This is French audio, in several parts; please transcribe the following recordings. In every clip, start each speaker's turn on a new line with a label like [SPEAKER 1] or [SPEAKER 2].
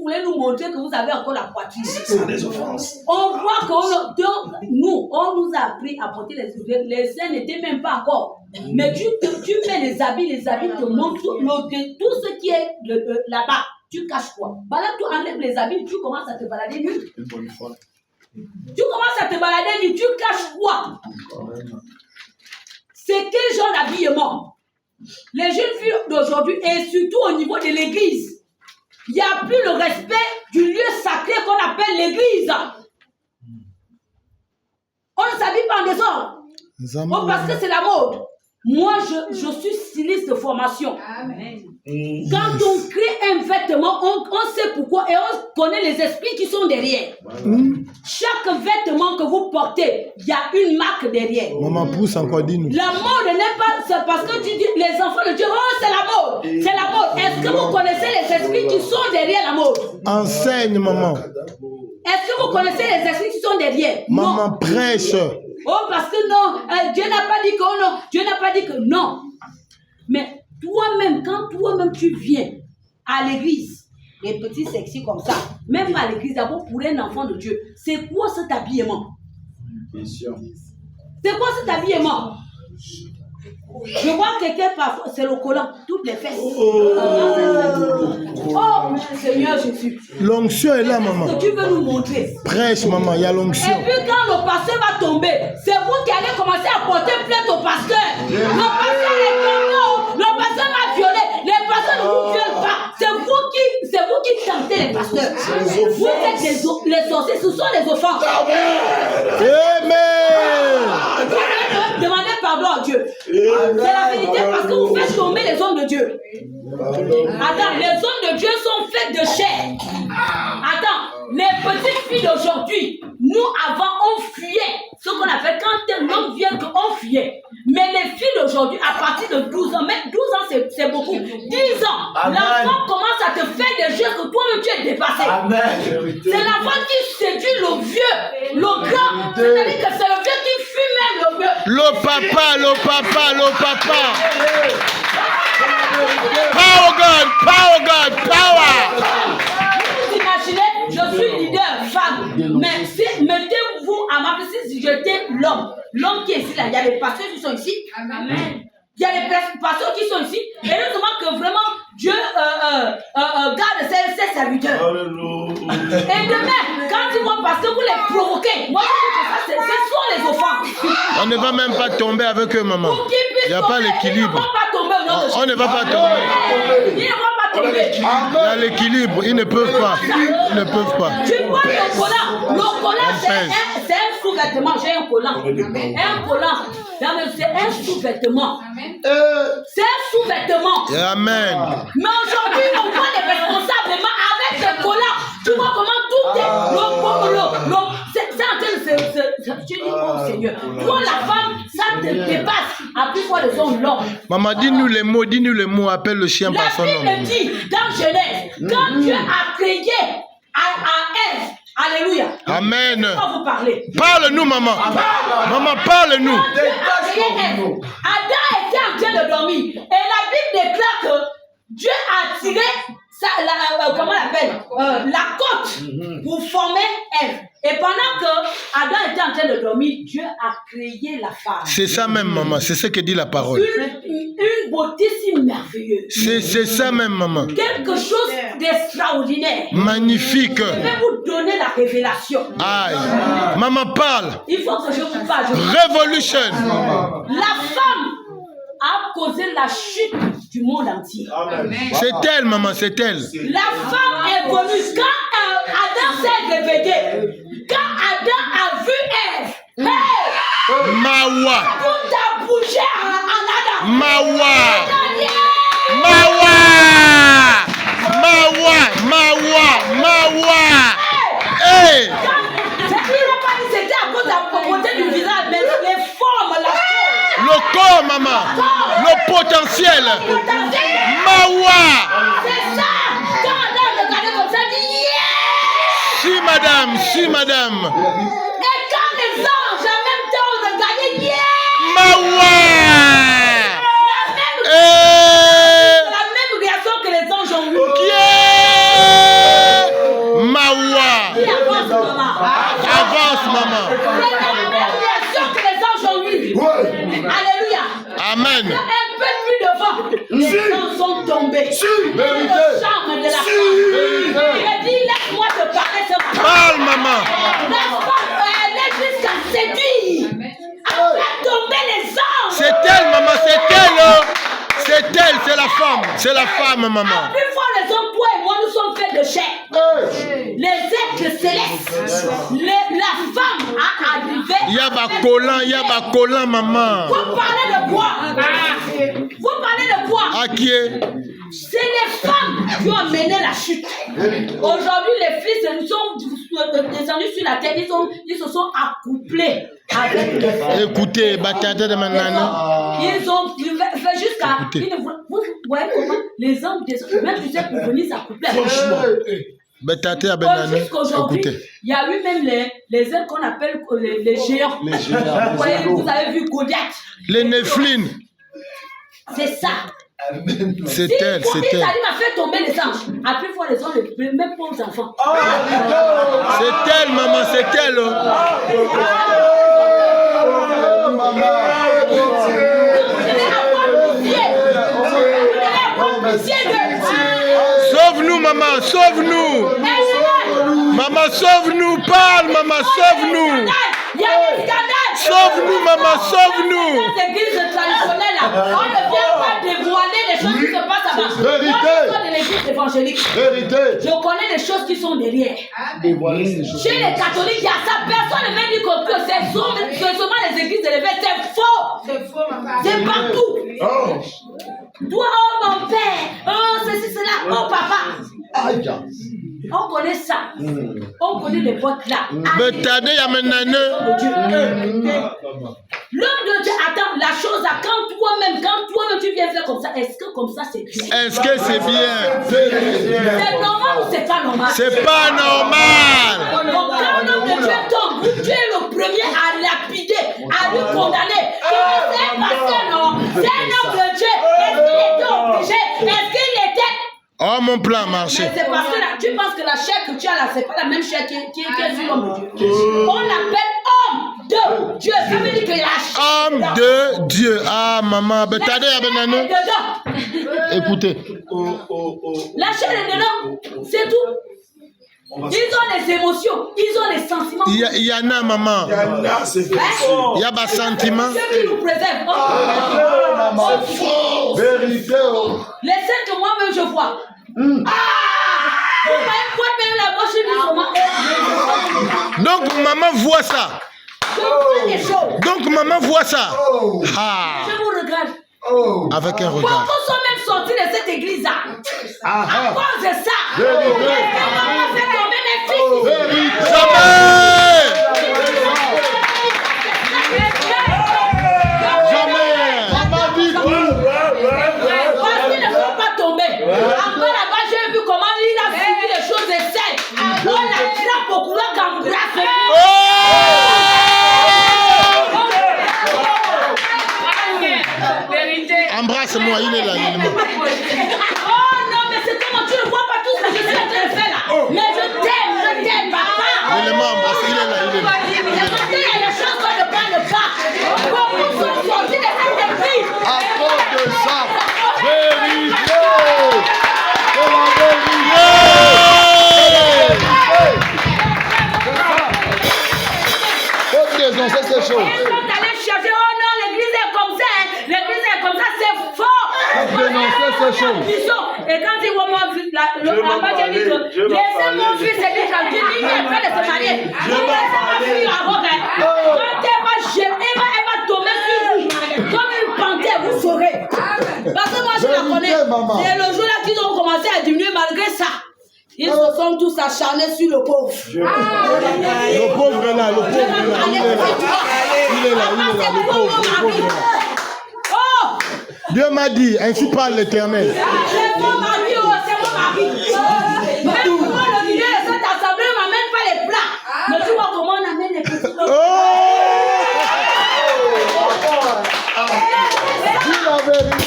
[SPEAKER 1] voulez nous montrer que vous avez encore la poitrine.
[SPEAKER 2] C'est des offenses.
[SPEAKER 1] On voit que nous, on nous a appris à porter les seins n'étaient même pas encore. Mais tu mets les habits te montrent tout ce qui est là-bas. Tu caches quoi? Voilà, tu enlèves les habits, tu commences à te balader nu. Tu commences à te balader nu, tu caches quoi? C'est quel genre d'habillement? Les jeunes filles d'aujourd'hui, et surtout au niveau de l'église, il n'y a plus le respect du lieu sacré qu'on appelle l'église. On ne s'habille pas en désordre. Oh, parce que c'est la mode. Moi, je suis styliste de formation. Amen. Quand on crée un vêtement, on sait pourquoi et on connaît les esprits qui sont derrière. Chaque vêtement que vous portez, il y a une marque derrière.
[SPEAKER 3] Maman pousse encore, dis-nous.
[SPEAKER 1] La mode n'est pas, c'est parce que tu dis, les enfants de Dieu, oh c'est la mode, c'est la mode. Est-ce que vous connaissez les esprits qui sont derrière la mode?
[SPEAKER 3] Enseigne, maman.
[SPEAKER 1] Est-ce que vous connaissez les esprits qui sont derrière?
[SPEAKER 3] Maman,
[SPEAKER 1] non.
[SPEAKER 3] prêche.
[SPEAKER 1] Oh, parce que non, Dieu n'a pas dit que non, Dieu n'a pas dit que non. Mais toi-même, quand toi-même tu viens à l'église, les petits sexy comme ça, même à l'église, d'abord pour un enfant de Dieu, c'est quoi cet habillement? C'est quoi cet habillement? Je vois quelqu'un parfois, c'est le collant, toutes les fesses. Oh, Seigneur Jésus.
[SPEAKER 3] L'onction est là, maman.
[SPEAKER 1] Qu'est-ce que tu veux nous montrer?
[SPEAKER 3] Prêche, maman, il y a l'onction.
[SPEAKER 1] Et puis quand le pasteur va tomber, c'est vous qui allez commencer à porter plainte au pasteur. Le pasteur est tombé, le pasteur m'a violé. Les pasteurs ne vous violent pas. C'est vous qui tentez les pasteurs. Vous êtes les sorciers, ce sont les offenses.
[SPEAKER 3] Amen.
[SPEAKER 1] Demandez pardon à Dieu. C'est la vérité parce que vous faites tomber les hommes de Dieu. Attends, les hommes de Dieu sont faits de chair. Attends, les petites filles d'aujourd'hui, nous avant on fuyait. Ce qu'on appelle quand un homme vient qu'on fuyait. Mais les filles d'aujourd'hui, à partir de 12 ans, même 12 ans c'est beaucoup. 10 ans, l'enfant commence à te faire des choses que toi-même tu es dépassé. C'est l'enfant qui séduit le vieux, le grand. C'est-à-dire que c'est le vieux qui fuit même le vieux.
[SPEAKER 3] Le papa. Power God.
[SPEAKER 1] Vous imaginez, je suis leader femme, mais si mettez-vous à ma place si j'étais l'homme qui est ici là, il y a des pasteurs qui sont ici. Amen. Il y a des pasteurs qui sont ici, et nous demandons que vraiment Dieu garde ses serviteurs. Et demain, quand ils vont passer, vous les provoquez. Moi, je dis que ça, ce sont les offenses.
[SPEAKER 3] On ne va même pas tomber avec eux, maman. Il n'y a pas l'équilibre. On ne va pas tomber.
[SPEAKER 1] Ils ne vont pas tomber.
[SPEAKER 3] Il y a l'équilibre. Ils ne peuvent pas.
[SPEAKER 1] Tu vois le collant. Le collant, c'est un sous-vêtement. J'ai un collant. Un collant. C'est un sous-vêtement. C'est un sous-vêtement.
[SPEAKER 3] Amen.
[SPEAKER 1] Mais aujourd'hui, on voit les responsables avec ce collant. Tu vois comment tout est. C'est en train de tu dis, oh Seigneur. Toi, la femme, ça te dépasse. À plus fort les hommes, l'homme.
[SPEAKER 3] Maman, dis-nous les mots. Appelle le chien par son nom.
[SPEAKER 1] La Bible dit dans Genèse, quand Dieu a créé à Ève, alléluia.
[SPEAKER 3] Amen.
[SPEAKER 1] Comment vous parlez?
[SPEAKER 3] Parle-nous, maman. Maman, parle-nous.
[SPEAKER 1] Adam était en train de dormir. Et la Bible déclare que Dieu a tiré comment on l'appelle? La côte pour former Ève. Et pendant que Adam était en train de dormir, Dieu a créé la femme.
[SPEAKER 3] C'est ça même, maman. C'est ce que dit la parole.
[SPEAKER 1] Une beauté si merveilleuse.
[SPEAKER 3] C'est ça même, maman.
[SPEAKER 1] Quelque chose d'extraordinaire.
[SPEAKER 3] Magnifique.
[SPEAKER 1] Je vais vous donner la révélation.
[SPEAKER 3] Aïe. Maman, parle.
[SPEAKER 1] Il faut que je vous parle.
[SPEAKER 3] Révolution.
[SPEAKER 1] La femme a causé la chute du monde entier.
[SPEAKER 3] C'est elle, maman, c'est elle.
[SPEAKER 1] La femme est venue. Quand Adam s'est réveillé, quand Adam a vu Ève, hey,
[SPEAKER 3] Mawa.
[SPEAKER 1] tout a bougé en Adam.
[SPEAKER 3] Mawa. Hey.
[SPEAKER 1] Il n'a pas dit c'était à cause de la beauté du visage, mais les formes, la forme.
[SPEAKER 3] Le corps, maman. Le potentiel. Mawa.
[SPEAKER 1] C'est ça. Quand Adam regardait comme ça, il dit yeah.
[SPEAKER 3] Si, madame.
[SPEAKER 1] Et quand les anges en même temps regardaient yeah.
[SPEAKER 3] Mawa.
[SPEAKER 1] La même réaction que les anges ont eu.
[SPEAKER 3] maman.
[SPEAKER 1] C'est la même réaction que les anges ont eu. Alléluia.
[SPEAKER 3] Amen.
[SPEAKER 1] Un peu plus devant, les anges sont tombés. Dans le charme de la femme. Il dit, laisse-moi te parler ce matin.
[SPEAKER 3] Parle, maman.
[SPEAKER 1] La femme, elle est jusqu'à séduire. Elle fait tomber les anges.
[SPEAKER 3] C'est elle, maman, c'est elle. C'est elle, c'est la femme. C'est la femme, maman.
[SPEAKER 1] Plus fort les hommes, toi et moi, nous sommes faits de chair. Les êtres célestes. La femme a arrivé.
[SPEAKER 3] Il y a collant, maman.
[SPEAKER 1] Vous parlez de quoi? Vous parlez de quoi?
[SPEAKER 3] À qui est?
[SPEAKER 1] C'est les femmes qui ont mené la chute. Aujourd'hui, les fils sont descendus sur la terre. Ils se sont accouplés avec les femmes.
[SPEAKER 3] Écoutez, batata de maintenant.
[SPEAKER 1] Ils ont fait jusqu'à. Vous voyez comment les hommes descendent, même tu sais, pour venir s'accoupler avec
[SPEAKER 3] Écoutez.
[SPEAKER 1] Jusqu'aujourd'hui, il y a eu même les hommes qu'on appelle les géants. Vous voyez, vous avez vu Goliath.
[SPEAKER 3] Les Nephilim.
[SPEAKER 1] C'est ça.
[SPEAKER 3] C'est elle, c'est elle.
[SPEAKER 1] Ça m'a fait tomber les anges. Après, il faut les anges, même pour les enfants.
[SPEAKER 3] C'est elle, maman, c'est elle. Sauve-nous, maman, sauve-nous. Maman, sauve-nous, parle, maman, sauve-nous. Sauve-nous, maman, sauve-nous.
[SPEAKER 1] Cette église traditionnelle, on ne vient pas dévoiler les choses qui se passent là-bas. Moi, de l'église évangélique. Je connais les choses qui sont derrière. Chez les catholiques, il y a ça. Personne ne vient dire que c'est seulement les églises élevées. C'est faux. C'est partout. Toi, oh mon père, oh ceci, cela, oh papa. On connaît ça. On connaît les votes là.
[SPEAKER 3] Mais t'as y a maintenant.
[SPEAKER 1] L'homme de Dieu, attends, la chose là, quand toi-même tu viens faire comme ça, est-ce que comme ça c'est bien?
[SPEAKER 3] Est-ce que c'est bien?
[SPEAKER 1] C'est normal ou c'est pas normal?
[SPEAKER 3] C'est pas normal.
[SPEAKER 1] Donc quand l'homme de Dieu tombe, tu es le premier à lapider, à lui condamner. C'est pas ça, non? C'est un homme de Dieu. Est-ce qu'il était obligé? Est-ce qu'il était...
[SPEAKER 3] Oh, mon plan marché.
[SPEAKER 1] Mais c'est parce que là, tu penses que la chair que tu as là, c'est pas la même chair qui est sur l'homme de Dieu. On l'appelle homme de Dieu. Ça veut dire que la chair.
[SPEAKER 3] Homme de Dieu. Ah, maman. Ben, t'as dit, écoutez.
[SPEAKER 1] La chair est dedans. C'est tout. Ils ont des émotions, ils ont des sentiments.
[SPEAKER 3] Il y en a, maman. Il y a des sentiments.
[SPEAKER 1] Ceux qui nous préservent.
[SPEAKER 2] C'est faux. Vérité.
[SPEAKER 1] Les scènes que moi-même je vois.
[SPEAKER 3] Donc, maman voit ça.
[SPEAKER 1] Je vois des choses.
[SPEAKER 3] Donc, maman voit ça. Ah.
[SPEAKER 1] Je vous regarde.
[SPEAKER 3] Avec un regard.
[SPEAKER 1] Beaucoup sont même sortis de cette église-là. À cause de ça.
[SPEAKER 3] Vérité.
[SPEAKER 1] Maman fait tomber mes fils.
[SPEAKER 3] Jamais.
[SPEAKER 1] Parce qu'ils ne faut pas tomber. Encore là-bas, j'ai vu comment il a suivi les choses et celles. On la trappe au couloir qu'embrasse.
[SPEAKER 3] Embrasse-moi, il est là.
[SPEAKER 1] Oh non, mais c'est comment tu ne vois pas tout ce que je suis en train de faire là. Mais je t'aime, papa.
[SPEAKER 3] Il est membre, il est là, il est là.
[SPEAKER 1] Il y a des choses qu'on ne parle pas. Beaucoup sont sortis de cette église.
[SPEAKER 2] À cause de ça, vérité. C'est la vérité. Faut dénoncer ces choses.
[SPEAKER 1] D'aller chercher, oh non, l'église est comme ça, l'église est comme ça, c'est faux.
[SPEAKER 2] Faut dénoncer ces choses.
[SPEAKER 1] Et quand il voit moi, là-bas, j'ai dit que laissez mon fils se dire quand il est prêt de se marier. Laissez ma fille avant qu'elle. Quand elle va tomber sur vous, comme une panthère, vous saurez. Parce que moi, je la connais. C'est le jour-là qu'ils ont commencé à diminuer malgré ça. Ils se sont tous acharnés sur le pauvre.
[SPEAKER 3] Le pauvre est là, le pauvre est là. Il est là, le pauvre est là.
[SPEAKER 1] Oh!
[SPEAKER 3] Dieu m'a dit, ainsi parle l'Éternel.
[SPEAKER 1] C'est mon mari, c'est mon mari. Même moi, le milieu de cette assemblée ne m'amène pas les plats. Mais tu vois comment on amène les petits plats.
[SPEAKER 2] Dis la vérité.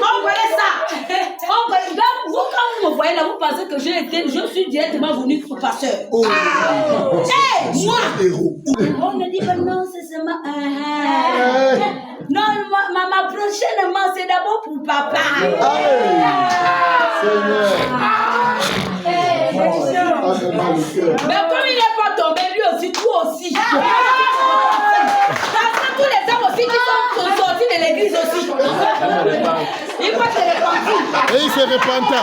[SPEAKER 1] On connaît ça. Vous, quand vous me voyez là, vous pensez pensé que je suis directement venu pour pasteur. Hey, moi! On ne dit pas non, c'est seulement non, ma prochainement, c'est d'abord pour papa. Mais comme il n'est pas tombé, lui aussi, toi aussi. Parce que tous les hommes aussi qui sont sortis de l'église aussi. Il faut se repentir.
[SPEAKER 3] Et il se repenta.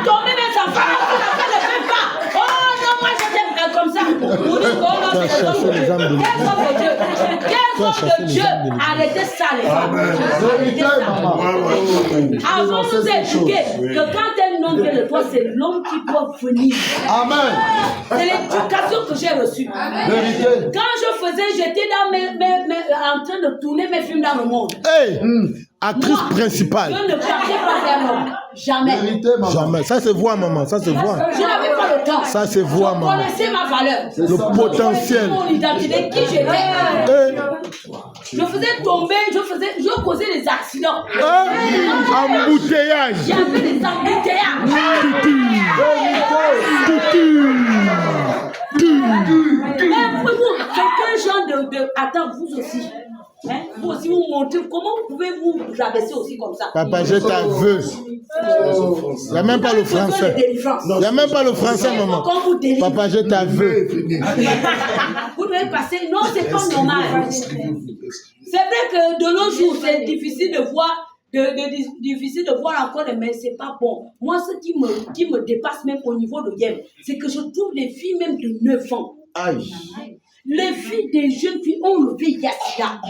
[SPEAKER 1] Tomber mes enfants, ne fais pas. Oh non, moi je t'aime comme ça. Vous dites qu'on a cherché les âmes de Dieu. Quels hommes de Dieu arrêtez ça, les femmes. Arrêtez ça. Avant de nous expliquer que quand un homme vient de toi, c'est l'homme qui doit venir.
[SPEAKER 3] Amen.
[SPEAKER 1] C'est l'éducation que j'ai reçue. Quand je faisais, j'étais en train de tourner mes films dans le monde.
[SPEAKER 3] Hey, actrice principale.
[SPEAKER 1] Je ne partais pas vers l'homme. Jamais.
[SPEAKER 3] Jamais. Ça se voit, maman. Ça se voit.
[SPEAKER 1] Je n'avais pas le temps.
[SPEAKER 3] Ça se voit, maman.
[SPEAKER 1] Je connaissais ma valeur.
[SPEAKER 3] Le potentiel.
[SPEAKER 1] Mon identité, qui j'étais. Je faisais tomber, je causais des accidents.
[SPEAKER 3] Embouteillage.
[SPEAKER 1] Il y avait des embouteillages. Mais vous, quel genre de... Attends, vous aussi. Hein? Vous aussi, vous montrez. Comment vous pouvez vous abaisser aussi comme ça?
[SPEAKER 3] Papa, je t'aveu. Il n'y a même pas le français. Il n'y a même pas le français, maman. Papa, je t'aveu.
[SPEAKER 1] Vous devez passer. Non, c'est pas normal. C'est vrai que de nos jours, c'est difficile de voir. Difficile de voir encore, mais c'est pas bon. Moi, ce qui me dépasse même au niveau de Yem, c'est que je trouve les filles même de 9 ans.
[SPEAKER 3] Aïe.
[SPEAKER 1] Les filles des jeunes filles ont le VIH-Sida.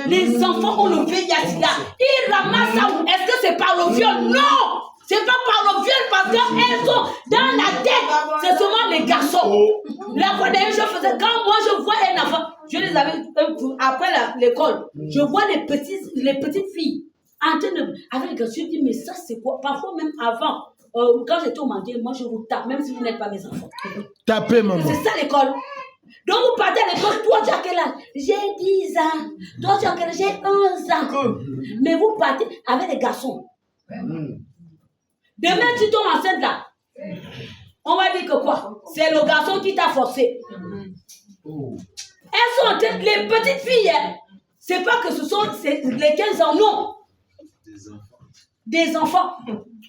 [SPEAKER 1] Les enfants ont le VIH-Sida. Ils ramassent ça. Est-ce que c'est par le viol? Non! C'est pas par le viol parce qu'elles sont dans la tête. C'est seulement les garçons. La fois dernière, quand moi je vois un enfant, je les avais, après l'école, je vois les petites filles en train de. Avec les garçons, je dis, mais ça c'est quoi? Parfois même avant, quand j'étais au Mandé, moi je vous tape, même si vous n'êtes pas mes enfants.
[SPEAKER 3] Tapez, maman.
[SPEAKER 1] C'est ça l'école. Donc vous partez à l'école, toi tu as quel âge? J'ai 10 ans. Toi tu as quel âge? J'ai 11 ans. Mais vous partez avec les garçons. Demain tu tombes enceinte là. On va dire que quoi? C'est le garçon qui t'a forcé. Elles sont les petites filles. Hein. C'est pas que ce sont les 15 ans, non. Des enfants.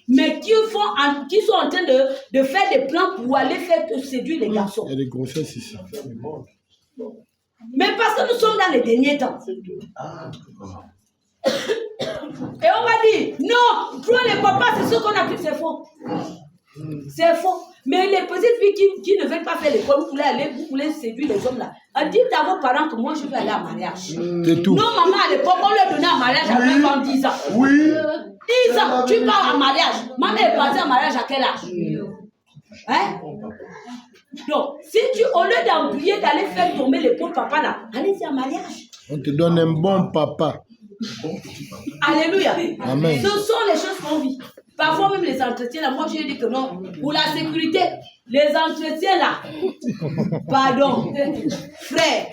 [SPEAKER 1] Mais qui sont en train de faire des plans pour aller faire séduire les garçons.
[SPEAKER 3] Il y a des grossesses ici.
[SPEAKER 1] Mais parce que nous sommes dans les derniers temps. Et on va dire, non, toi les papas, c'est ce qu'on a pris, c'est faux. C'est faux. Mais les petites filles qui ne veulent pas faire l'école, vous voulez séduire les hommes là. Dites à vos parents que moi je vais aller en mariage.
[SPEAKER 3] C'est tout.
[SPEAKER 1] Non, maman, à l'époque, on leur donnait en mariage à même 10 ans.
[SPEAKER 3] Oui.
[SPEAKER 1] 10 ans, tu pars en mariage. Maman est partie en mariage à quel âge? Hein? Donc, si au lieu d'embrouiller, d'aller faire tomber les pauvres papas là, allez-y en mariage.
[SPEAKER 3] On te donne un bon papa.
[SPEAKER 1] Alléluia.
[SPEAKER 3] Amen.
[SPEAKER 1] Ce sont les choses qu'on vit. Parfois même les entretiens là, moi je dis que non. Pour la sécurité, les entretiens là, pardon, frère.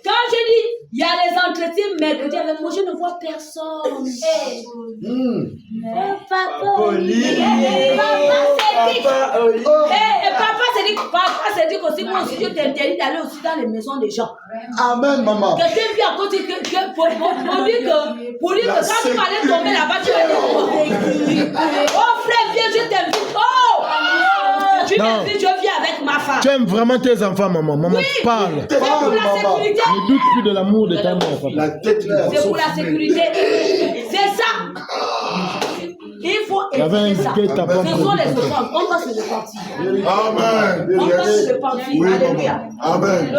[SPEAKER 1] Quand je dis, il y a les entretiens mercredi avec moi, je ne vois personne. Papa s'est dit qu'aussi, moi aussi, je t'interdis d'aller aussi dans les maisons des gens.
[SPEAKER 3] Amen, maman.
[SPEAKER 1] Quelqu'un vient à côté pour lui que quand tu m'allais tomber là-bas, tu vas dire, oh frère, viens, je t'invite. Oh! Tu m'invites, je viens avec ma femme.
[SPEAKER 3] Tu aimes vraiment tes enfants, maman. Maman,
[SPEAKER 1] oui,
[SPEAKER 3] parle.
[SPEAKER 1] C'est pour la sécurité.
[SPEAKER 3] Ne doute plus de l'amour de ta mère, papa.
[SPEAKER 1] C'est pour la sécurité. C'est ça. Il faut éviter ça. Ce sont les offrandes. On va se repentir.
[SPEAKER 2] Amen.
[SPEAKER 1] On va se repentir. Alléluia.
[SPEAKER 2] Amen.